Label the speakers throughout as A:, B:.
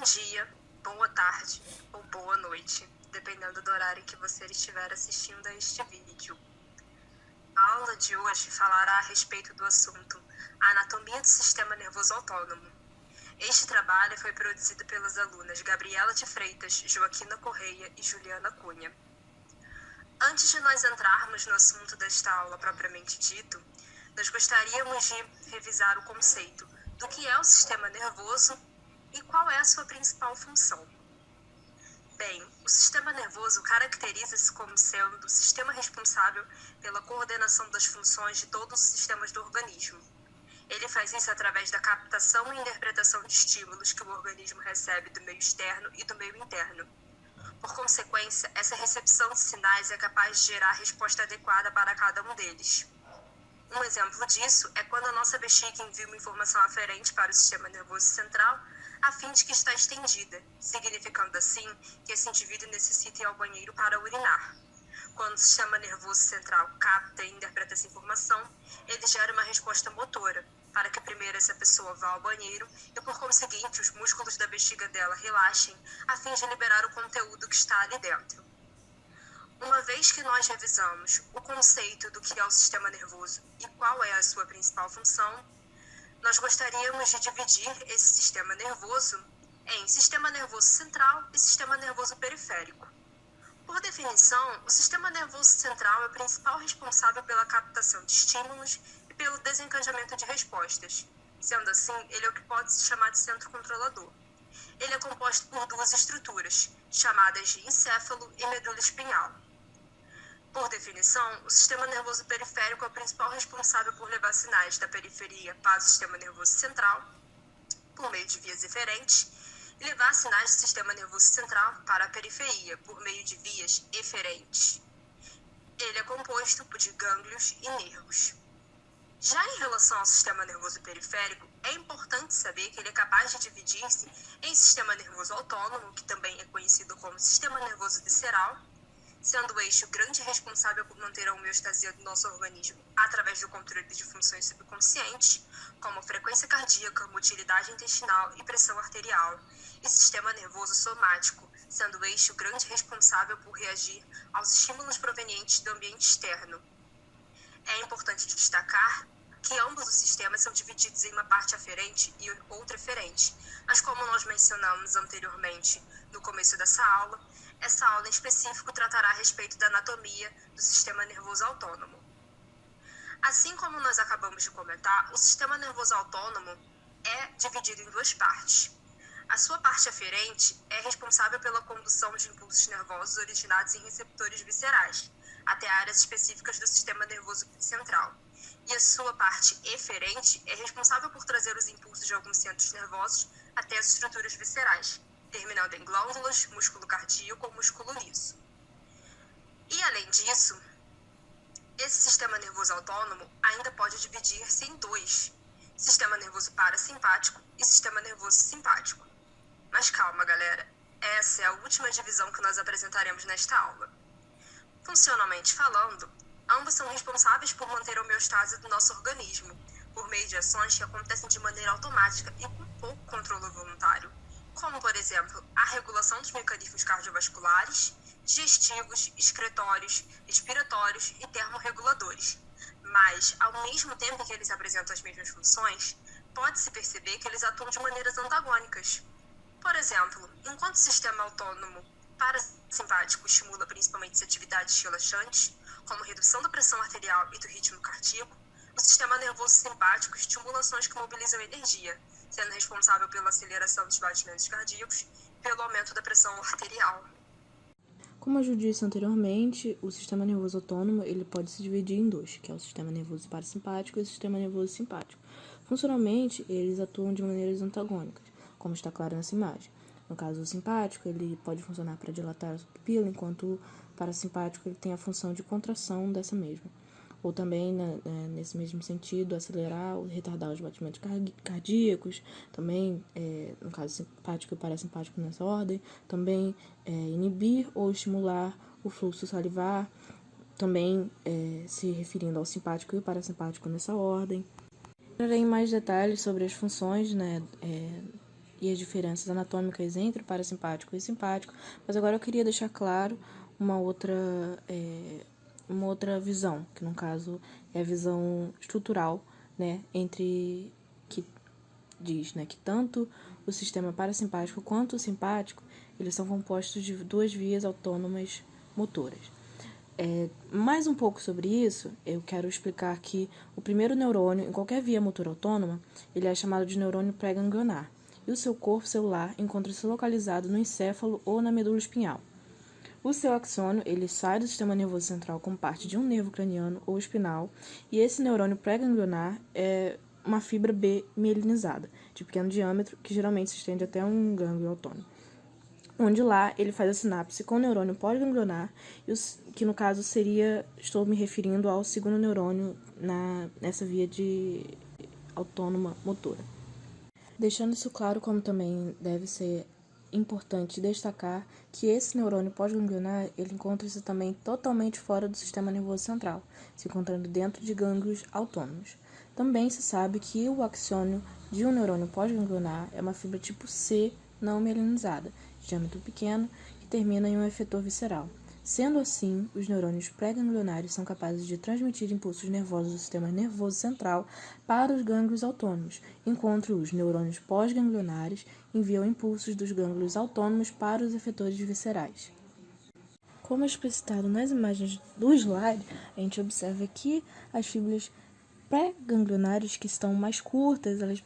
A: dia, boa tarde ou boa noite, dependendo do horário em que você estiver assistindo a este vídeo. A aula de hoje falará a respeito do assunto Anatomia do Sistema Nervoso Autônomo. Este trabalho foi produzido pelas alunas Gabriela de Freitas, Joaquina Correia e Juliana Cunha. Antes de nós entrarmos no assunto desta aula propriamente dito, nós gostaríamos de revisar o conceito do que é o sistema nervoso e qual é a sua principal função. Bem, o sistema nervoso caracteriza-se como sendo o sistema responsável pela coordenação das funções de todos os sistemas do organismo. Ele faz isso através da captação e interpretação de estímulos que o organismo recebe do meio externo e do meio interno. Por consequência, essa recepção de sinais é capaz de gerar a resposta adequada para cada um deles. Um exemplo disso é quando a nossa bexiga envia uma informação aferente para o sistema nervoso central, a fim de que está estendida, significando assim que esse indivíduo necessita ir ao banheiro para urinar. Quando o sistema nervoso central capta e interpreta essa informação, ele gera uma resposta motora, para que primeiro essa pessoa vá ao banheiro e, por conseguinte, os músculos da bexiga dela relaxem, a fim de liberar o conteúdo que está ali dentro. Uma vez que nós revisamos o conceito do que é o sistema nervoso e qual é a sua principal função, nós gostaríamos de dividir esse sistema nervoso em sistema nervoso central e sistema nervoso periférico. Por definição, o sistema nervoso central é o principal responsável pela captação de estímulos e pelo desencadeamento de respostas. Sendo assim, ele é o que pode se chamar de centro controlador. Ele é composto por duas estruturas, chamadas de encéfalo e medula espinhal. Por definição, o sistema nervoso periférico é o principal responsável por levar sinais da periferia para o sistema nervoso central, por meio de vias eferentes, e levar sinais do sistema nervoso central para a periferia, por meio de vias eferentes. Ele é composto de gânglios e nervos. Já em relação ao sistema nervoso periférico, é importante saber que ele é capaz de dividir-se em sistema nervoso autônomo, que também é conhecido como sistema nervoso visceral, sendo este o grande responsável por manter a homeostasia do nosso organismo através do controle de funções subconscientes, como frequência cardíaca, motilidade intestinal e pressão arterial, e sistema nervoso somático, sendo este o grande responsável por reagir aos estímulos provenientes do ambiente externo. É importante destacar que ambos os sistemas são divididos em uma parte aferente e outra eferente, mas como nós mencionamos anteriormente no começo dessa aula, essa aula em específico tratará a respeito da anatomia do sistema nervoso autônomo. Assim como nós acabamos de comentar, o sistema nervoso autônomo é dividido em duas partes. A sua parte aferente é responsável pela condução de impulsos nervosos originados em receptores viscerais, até áreas específicas do sistema nervoso central. E a sua parte eferente é responsável por trazer os impulsos de alguns centros nervosos até as estruturas viscerais, terminando em glândulas, músculo cardíaco ou músculo liso. E, além disso, esse sistema nervoso autônomo ainda pode dividir-se em dois: sistema nervoso parasimpático e sistema nervoso simpático. Mas calma, galera, essa é a última divisão que nós apresentaremos nesta aula. Funcionalmente falando, ambos são responsáveis por manter a homeostase do nosso organismo, por meio de ações que acontecem de maneira automática e com pouco controle voluntário, como, por exemplo, a regulação dos mecanismos cardiovasculares, digestivos, excretórios, respiratórios e termorreguladores. Mas, ao mesmo tempo que eles apresentam as mesmas funções, pode-se perceber que eles atuam de maneiras antagônicas. Por exemplo, enquanto o sistema autônomo parasimpático estimula principalmente atividades relaxantes, como redução da pressão arterial e do ritmo cardíaco, o sistema nervoso simpático estimula ações que mobilizam energia, sendo responsável pela aceleração dos batimentos cardíacos e pelo aumento da pressão arterial.
B: Como eu já disse anteriormente, o sistema nervoso autônomo ele pode se dividir em dois, que é o sistema nervoso parasimpático e o sistema nervoso simpático. Funcionalmente, eles atuam de maneiras antagônicas, como está claro nessa imagem. No caso do simpático, ele pode funcionar para dilatar a pupila, enquanto o parasimpático ele tem a função de contração dessa mesma. Ou também, nesse mesmo sentido, acelerar ou retardar os batimentos cardíacos, também, no caso simpático e parasimpático nessa ordem, também inibir ou estimular o fluxo salivar, também se referindo ao simpático e parasimpático nessa ordem. Entrarei em mais detalhes sobre as funções e as diferenças anatômicas entre o parasimpático e o simpático, mas agora eu queria deixar claro uma outra visão, que no caso é a visão estrutural, né, que diz, né, que tanto o sistema parasimpático quanto o simpático, eles são compostos de duas vias autônomas motoras. Mais um pouco sobre isso, eu quero explicar que o primeiro neurônio, em qualquer via motora autônoma, ele é chamado de neurônio pré-ganglionar, e o seu corpo celular encontra-se localizado no encéfalo ou na medula espinhal. O seu axônio, ele sai do sistema nervoso central como parte de um nervo craniano ou espinal, e esse neurônio pré-ganglionar é uma fibra B mielinizada, de pequeno diâmetro, que geralmente se estende até um gânglio autônomo, onde lá ele faz a sinapse com o neurônio pós-ganglionar, que no caso estou me referindo ao segundo neurônio nessa via de autônoma motora. Deixando isso claro, como também deve ser importante destacar que esse neurônio pós-ganglionar, ele encontra-se também totalmente fora do sistema nervoso central, se encontrando dentro de gânglios autônomos. Também se sabe que o axônio de um neurônio pós-ganglionar é uma fibra tipo C não mielinizada, de diâmetro pequeno, que termina em um efetor visceral. Sendo assim, os neurônios pré-ganglionares são capazes de transmitir impulsos nervosos do sistema nervoso central para os gânglios autônomos, enquanto os neurônios pós-ganglionares enviam impulsos dos gânglios autônomos para os efetores viscerais. Como explicitado nas imagens do slide, a gente observa que as fibras pré-ganglionares, que estão mais curtas, elas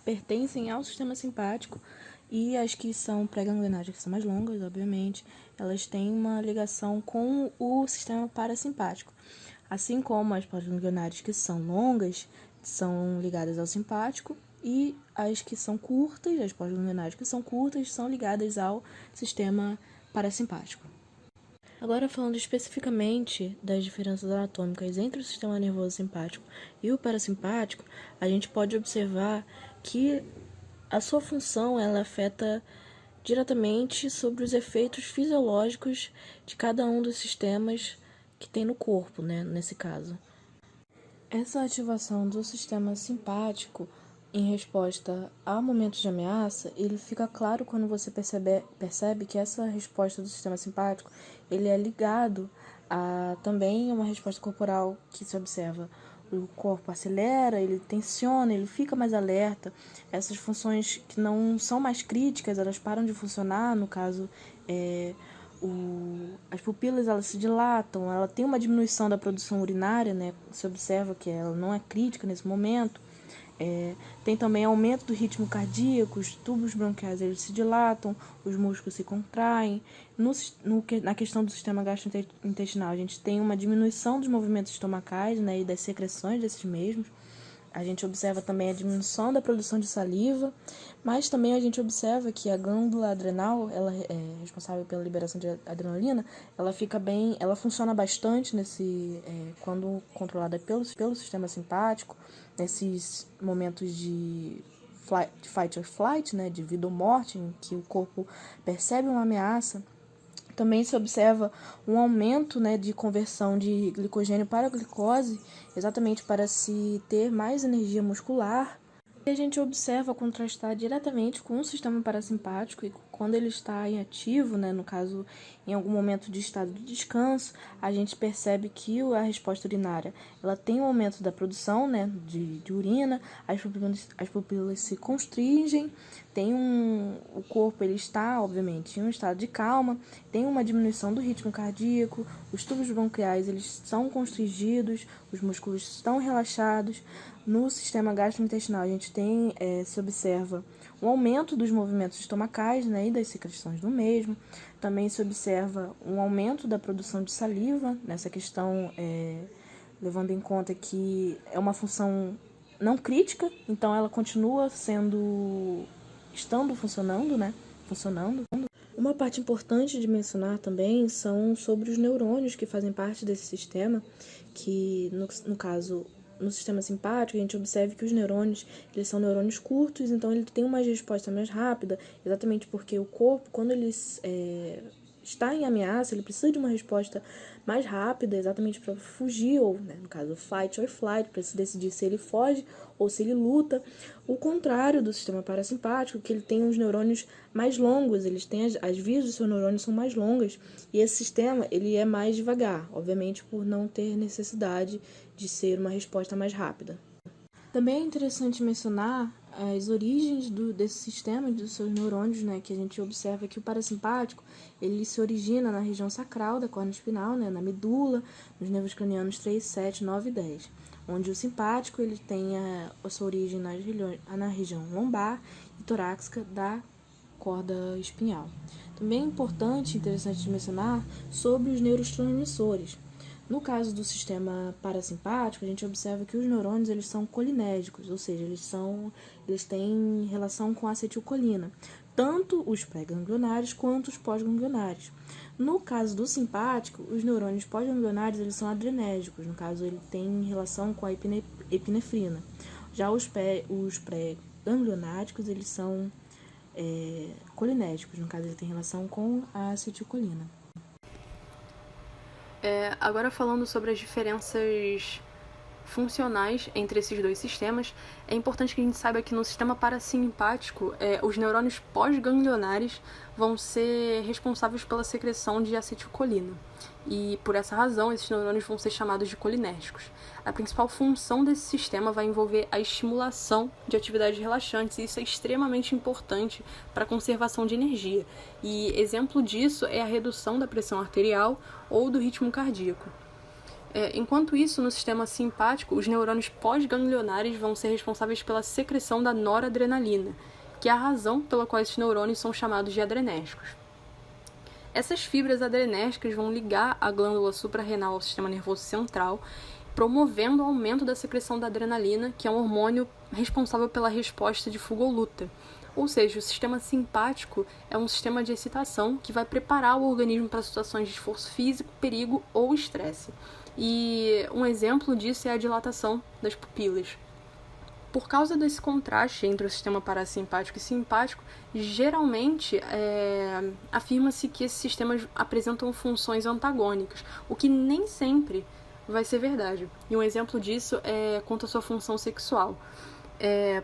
B: pertencem ao sistema simpático, e as que são pré-ganglionares, que são mais longas, obviamente, elas têm uma ligação com o sistema parasimpático. Assim como as pós-ganglionares que são longas, são ligadas ao simpático, e as que são curtas, as pós-ganglionares que são curtas, são ligadas ao sistema parasimpático. Agora, falando especificamente das diferenças anatômicas entre o sistema nervoso simpático e o parasimpático, a gente pode observar que a sua função ela afeta diretamente sobre os efeitos fisiológicos de cada um dos sistemas que tem no corpo, né, nesse caso. Essa ativação do sistema simpático em resposta a momentos de ameaça, ele fica claro quando você percebe que essa resposta do sistema simpático, ele é ligado a também uma resposta corporal que se observa. O corpo acelera, ele tensiona, ele fica mais alerta. Essas funções que não são mais críticas, elas param de funcionar, no caso, as pupilas elas se dilatam, ela tem uma diminuição da produção urinária, né? Se observa que ela não é crítica nesse momento. Tem também aumento do ritmo cardíaco, os tubos bronquiais eles se dilatam, os músculos se contraem. Na questão do sistema gastrointestinal, a gente tem uma diminuição dos movimentos estomacais, né, e das secreções desses mesmos. A gente observa também a diminuição da produção de saliva, mas também a gente observa que a glândula adrenal, ela é responsável pela liberação de adrenalina, ela funciona bastante quando controlada pelo sistema simpático, nesses momentos de fight or flight, né, de vida ou morte, em que o corpo percebe uma ameaça. Também se observa um aumento, né, de conversão de glicogênio para glicose, exatamente para se ter mais energia muscular. E a gente observa contrastar diretamente com o sistema parasimpático, e quando ele está em ativo, né, no caso, em algum momento de estado de descanso, a gente percebe que a resposta urinária ela tem um aumento da produção, né, de urina, as pupilas se constringem, o corpo ele está, obviamente, em um estado de calma, tem uma diminuição do ritmo cardíaco, os tubos bronquiais eles são constringidos, os músculos estão relaxados. No sistema gastrointestinal, a gente se observa um aumento dos movimentos estomacais, né, e das secreções do mesmo. Também se observa um aumento da produção de saliva, nessa questão, levando em conta que é uma função não crítica, então ela continua estando funcionando, né, Uma parte importante de mencionar também são sobre os neurônios que fazem parte desse sistema, que no caso, no sistema simpático, a gente observa que os neurônios, eles são neurônios curtos, então ele tem uma resposta mais rápida, exatamente porque o corpo, quando ele está em ameaça, ele precisa de uma resposta mais rápida, exatamente para fugir, ou, né, no caso, fight or flight, para se decidir se ele foge ou se ele luta. O contrário do sistema parasimpático, que ele tem os neurônios mais longos, eles têm as vias dos seus neurônios são mais longas, e esse sistema ele é mais devagar, obviamente por não ter necessidade de ser uma resposta mais rápida. Também é interessante mencionar as origens desse sistema, dos seus neurônios, né, que a gente observa que o parasimpático ele se origina na região sacral da córnea espinhal, né, na medula, nos nervos cranianos 3, 7, 9 e 10, onde o simpático ele tem a sua origem na região lombar e torácica da corda espinhal. Também é importante e interessante de mencionar sobre os neurotransmissores. No caso do sistema parasimpático, a gente observa que os neurônios eles são colinérgicos, ou seja, eles têm relação com a acetilcolina, tanto os pré-ganglionares quanto os pós-ganglionares. No caso do simpático, os neurônios pós-ganglionares eles são adrenérgicos, no caso ele tem relação com a epinefrina. Já os pré-ganglionáticos eles são colinérgicos, no caso ele tem relação com a acetilcolina.
C: Agora falando sobre as diferenças funcionais entre esses dois sistemas, é importante que a gente saiba que no sistema parasimpático, os neurônios pós-ganglionares vão ser responsáveis pela secreção de acetilcolina. E, por essa razão, esses neurônios vão ser chamados de colinérgicos. A principal função desse sistema vai envolver a estimulação de atividades relaxantes, e isso é extremamente importante para a conservação de energia. E exemplo disso é a redução da pressão arterial ou do ritmo cardíaco. Enquanto isso, no sistema simpático, os neurônios pós-ganglionares vão ser responsáveis pela secreção da noradrenalina, que é a razão pela qual esses neurônios são chamados de adrenérgicos. Essas fibras adrenérgicas vão ligar a glândula suprarrenal ao sistema nervoso central, promovendo o aumento da secreção da adrenalina, que é um hormônio responsável pela resposta de fuga ou luta. Ou seja, o sistema simpático é um sistema de excitação que vai preparar o organismo para situações de esforço físico, perigo ou estresse. E um exemplo disso é a dilatação das pupilas. Por causa desse contraste entre o sistema parasimpático e simpático, geralmente afirma-se que esses sistemas apresentam funções antagônicas, o que nem sempre vai ser verdade. E um exemplo disso é quanto à sua função sexual.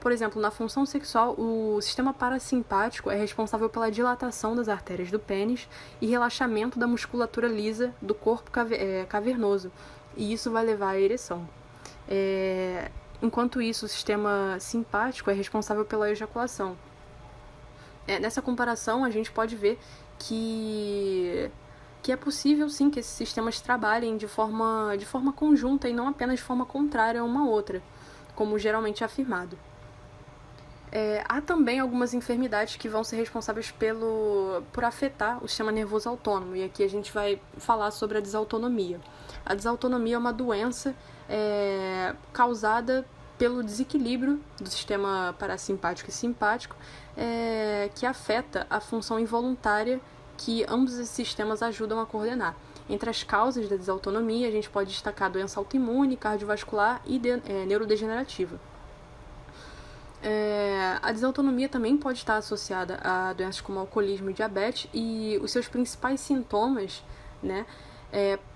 C: Por exemplo, na função sexual, o sistema parasimpático é responsável pela dilatação das artérias do pênis e relaxamento da musculatura lisa do corpo cavernoso, e isso vai levar à ereção. Enquanto isso, o sistema simpático é responsável pela ejaculação. Nessa comparação, a gente pode ver que é possível, sim, que esses sistemas trabalhem de forma conjunta e não apenas de forma contrária uma outra, como geralmente é afirmado. Há também algumas enfermidades que vão ser responsáveis por afetar o sistema nervoso autônomo, e aqui a gente vai falar sobre a desautonomia. A desautonomia é uma doença causada pelo desequilíbrio do sistema parasimpático e simpático, que afeta a função involuntária que ambos esses sistemas ajudam a coordenar. Entre as causas da desautonomia, a gente pode destacar doença autoimune, cardiovascular e neurodegenerativa. A desautonomia também pode estar associada a doenças como alcoolismo e diabetes, e os seus principais sintomas, né,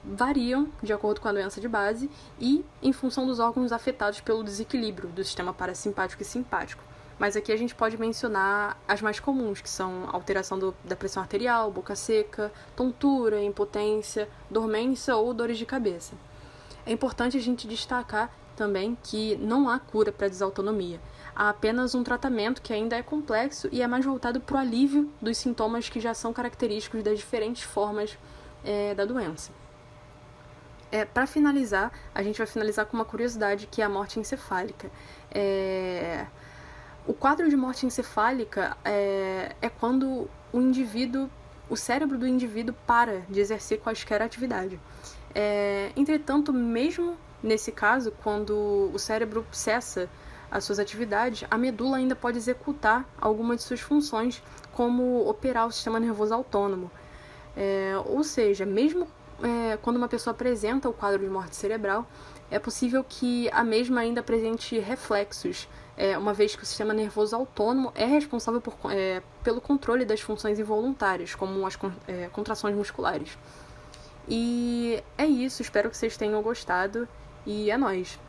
C: variam de acordo com a doença de base e em função dos órgãos afetados pelo desequilíbrio do sistema parasimpático e simpático. Mas aqui a gente pode mencionar as mais comuns, que são alteração da pressão arterial, boca seca, tontura, impotência, dormência ou dores de cabeça. É importante a gente destacar também que não há cura para a desautonomia. Há apenas um tratamento que ainda é complexo e é mais voltado para o alívio dos sintomas que já são característicos das diferentes formas da doença. Para finalizar, a gente vai finalizar com uma curiosidade, que é a morte encefálica. O quadro de morte encefálica é quando o cérebro do indivíduo para de exercer quaisquer atividade. Entretanto, mesmo nesse caso, quando o cérebro cessa as suas atividades, a medula ainda pode executar algumas de suas funções, como operar o sistema nervoso autônomo. Ou seja, mesmo quando uma pessoa apresenta o quadro de morte cerebral, é possível que a mesma ainda apresente reflexos, uma vez que o sistema nervoso autônomo é responsável pelo controle das funções involuntárias, como as contrações musculares. E é isso, espero que vocês tenham gostado, e é nóis!